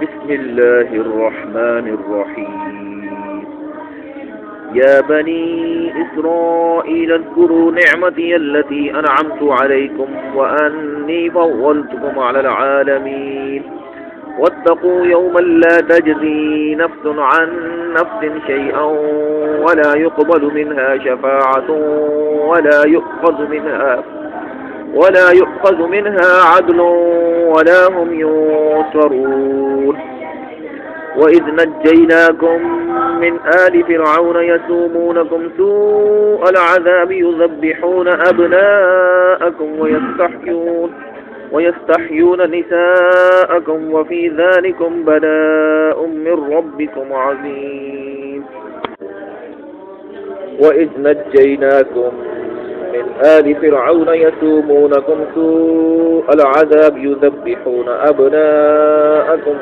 بسم الله الرحمن الرحيم. يا بني إسرائيل اذكروا نعمتي التي أنعمت عليكم وأني فضلتكم على العالمين. واتقوا يوما لا تجزي نفس عن نفس شيئا ولا يقبل منها شفاعة ولا يؤخذ منها عدل ولا هم ينصرون. وإذ نجيناكم من آل فرعون يسومونكم سوء العذاب يذبحون أبناءكم ويستحيون نساءكم وفي ذلكم بلاء من ربكم عظيم. وإذ نجيناكم من آل فرعون يسومونكم سوء العذاب يذبحون أبناءكم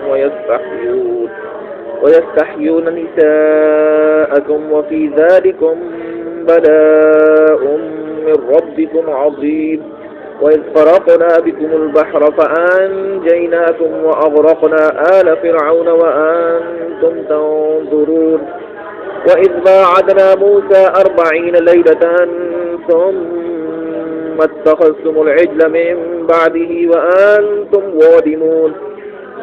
ويستحيون نساءكم وفي ذلكم بلاء من ربكم عظيم. وإذ فرقنا بكم البحر فأنجيناكم وأغرقنا آل فرعون وأنتم تنظرون. وإذ واعدنا موسى 40 ليلة ثم اتخذتم العجل من بعده وأنتم ظالمون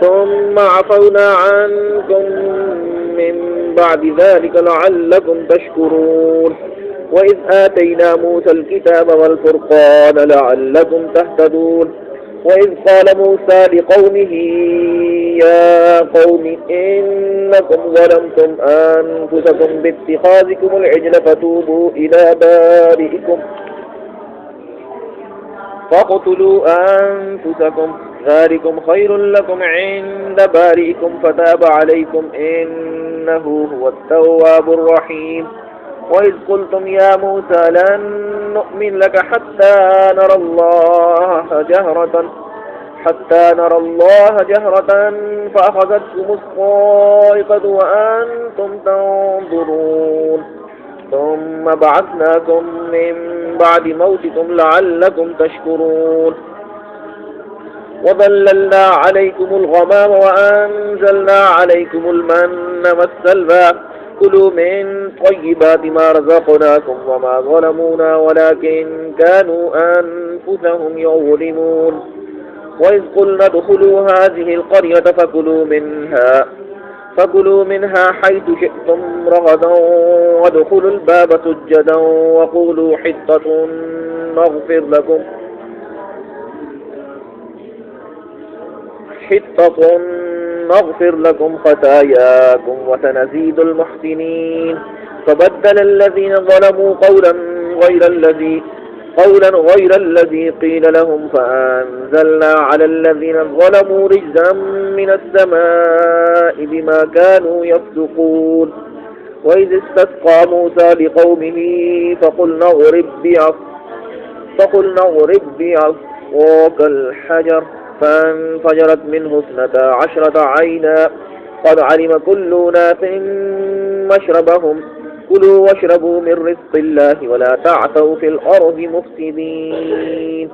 ثم عفونا عنكم من بعد ذلك لعلكم تشكرون. وإذ آتينا موسى الكتاب والفرقان لعلكم تهتدون. وإذ قال موسى لقومه يا قوم إنكم ظلمتم أنفسكم باتخاذكم العجل فتوبوا إلى بارئكم فاقتلوا أنفسكم ذلكم خير لكم عند بارئكم فتاب عليكم إنه هو التواب الرحيم. وإذ قلتم يا موسى لن نؤمن لك حتى نرى الله جهرة فأخذتكم الصاعقة وأنتم تنظرون ثم بعثناكم من بعد موتكم لعلكم تشكرون. وظللنا عليكم الغمام وأنزلنا عليكم المن والسلوى كلوا من طيبات ما رزقناكم وما ظلمونا ولكن كانوا أنفسهم يظلمون. وإذ قلنا ادخلوا هذه القرية فكلوا منها حيث شئتم رغدا وادخلوا الباب سجدا وقولوا حطة نغفر لكم خطاياكم وسنزيد المحسنين. فبدل الذين ظلموا قولا غير الذي قيل لهم فأنزلنا على الذين ظلموا رجزا من السماء بما كانوا يفسقون. وإذ استسقى موسى لقومه فقلنا اضرب بعصاك الحجر فانفجرت منه 12 عينا قد علم كل أناس مشربهم كلوا واشربوا من رزق الله ولا تعثوا في الأرض مفسدين.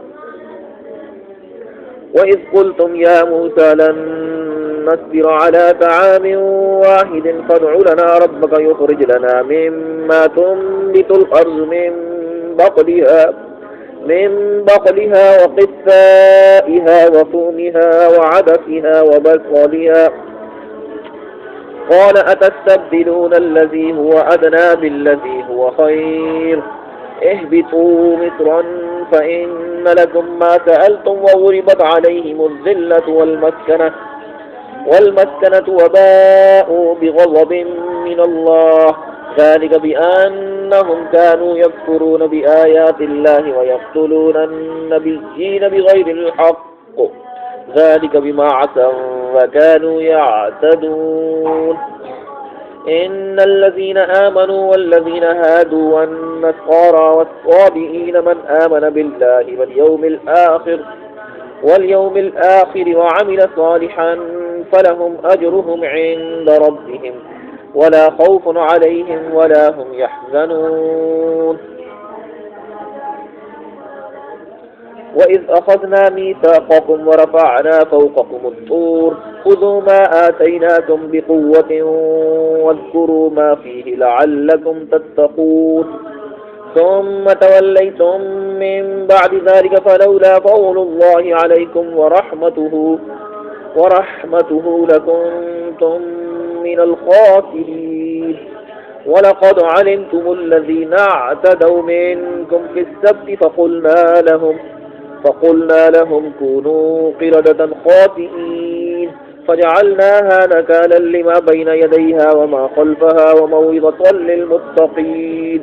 وإذ قلتم يا موسى لن نصبر على طعام واحد فادع لنا ربك يخرج لنا مما تنبت الأرض من بقلها وقثائها وفومها وعدسها وبصلها قال أتستبدلون الذي هو أدنى بالذي هو خير اهبطوا مصرا فإن لكم ما سألتم وضربت عليهم الذلة والمسكنة وباءوا بغضب من الله ذلك بأنهم كانوا يكفرون بآيات الله ويقتلون النبيين بغير الحق ذلك بما عصوا وكانوا يعتدون. إن الذين آمنوا والذين هادوا والنصارى والصابئين من آمن بالله واليوم الآخر وعمل صالحا فلهم أجرهم عند ربهم ولا خوف عليهم ولا هم يحزنون. وإذ أخذنا ميثاقكم ورفعنا فوقكم الطور خذوا ما آتيناكم بقوة واذكروا ما فيه لعلكم تتقون ثم توليتم من بعد ذلك فلولا فضل الله عليكم ورحمته لكنتم من الخاسرين ولقد علمتم الذين اعتدوا منكم في السبت فقلنا لهم كونوا قردة خاسئين فجعلناها نكالا لما بين يديها وما خلفها وموعظة للمتقين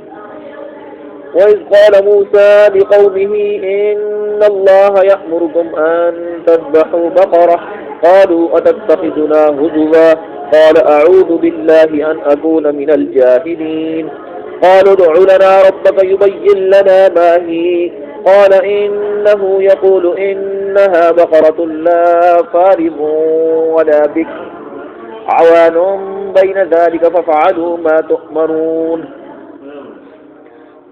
وإذ قال موسى لقومه إن الله يأمركم أن تذبحوا بقرة قالوا أتتخذنا هزوا قال أعوذ بالله أن أكون من الجاهلين قالوا ادع لنا ربك يبين لنا ما هي قال إنه يقول إنها بقرة لا فارض ولا بكر عوان بين ذلك فافعلوا ما تؤمرون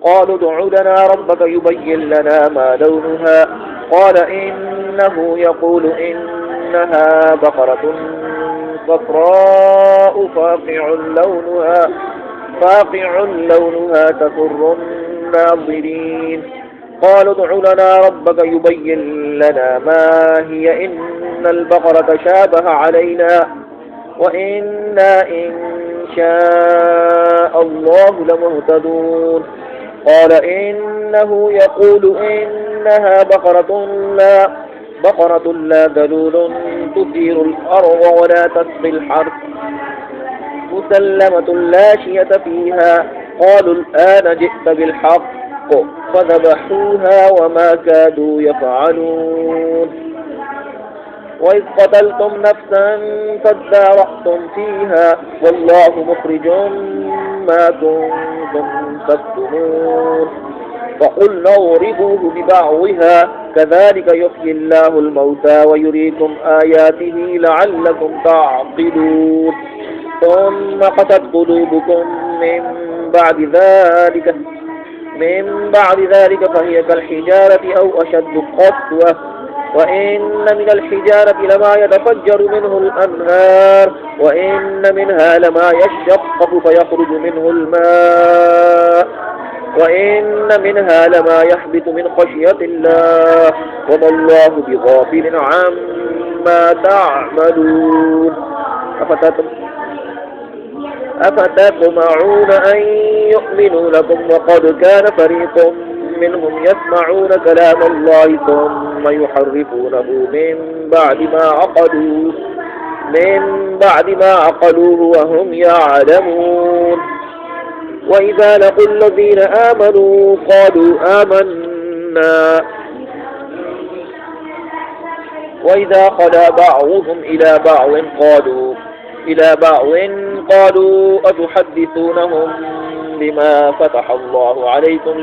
قالوا ادع لنا ربك يبين لنا ما لونها قال إنه يقول إنها بقرة صفراء فاقع لونها تسر الناظرين قالوا ادع لنا ربك يبين لنا ما هي إن البقرة شابه علينا وإنا إن شاء الله لمهتدون قال إنه يقول إنها بقرة لا ذلول تثير الأرض ولا تسقي الحرث مسلمة لا شية فيها قالوا الآن جئت بالحق فذبحوها وما كادوا يفعلون وإذ قتلتم نفسا فادارأتم فيها والله مخرج ما كنتم تكتمون فقلنا اضربوه ببعضها كذلك يحيي الله الموتى ويريكم آياته لعلكم تعقلون ثم قست قلوبكم من بعد ذلك فهي كالحجارة أو أشد قسوة وإن من الحجارة لما يتفجر منه الأنهار وإن منها لما يشقق فيخرج منه الماء وإن منها لما يحبط من خشية الله وما الله بغافل عما تعملون أفتطمعون أن يؤمنوا لكم وقد كان فريق منهم يسمعون كلام الله ثم يحرفونه من بعد ما عقلوه وهم يعلمون وإذا لقوا الذين آمنوا قالوا آمنا وإذا خلا بعضهم إلى بعض قالوا أتحدثونهم بما فتح الله عليكم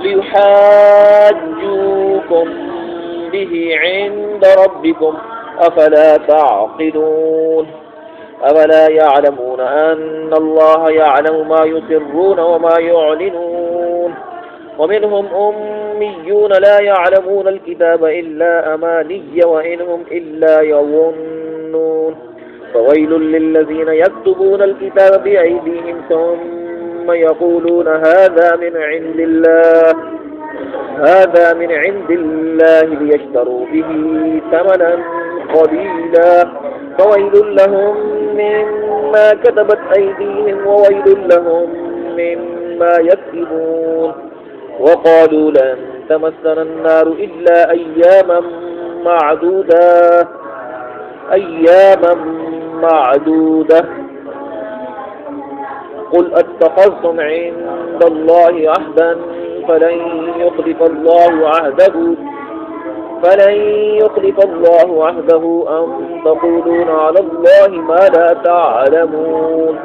ليحاجوكم به عند ربكم أفلا تعقلون أفلا يعلمون أن الله يعلم ما يسرون وما يعلنون ومنهم أميون لا يعلمون الكتاب إلا أماني وإن هم إلا يظنون فويل للذين يكتبون الكتاب بأيديهم ثم يقولون هذا من عند الله ليشتروا به ثمنا قليلا فويل لهم مما كتبت أيديهم وويل لهم مما يكسبون وقالوا لن تمسنا النار إلا أياما معدودة قل أتخذتم عند الله عهدا فلن يخلف الله عهده أم تقولون على الله ما لا تعلمون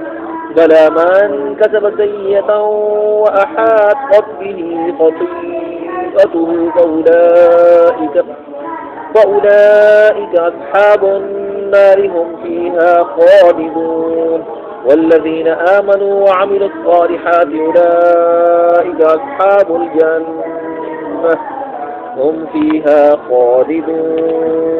بلى من كسب سيئة وأحاطت به خطيئته فأولئك أصحاب النار هم فيها خالدون والذين آمنوا وعملوا الصالحات أولئك أصحاب الجنة هم فيها خالدون.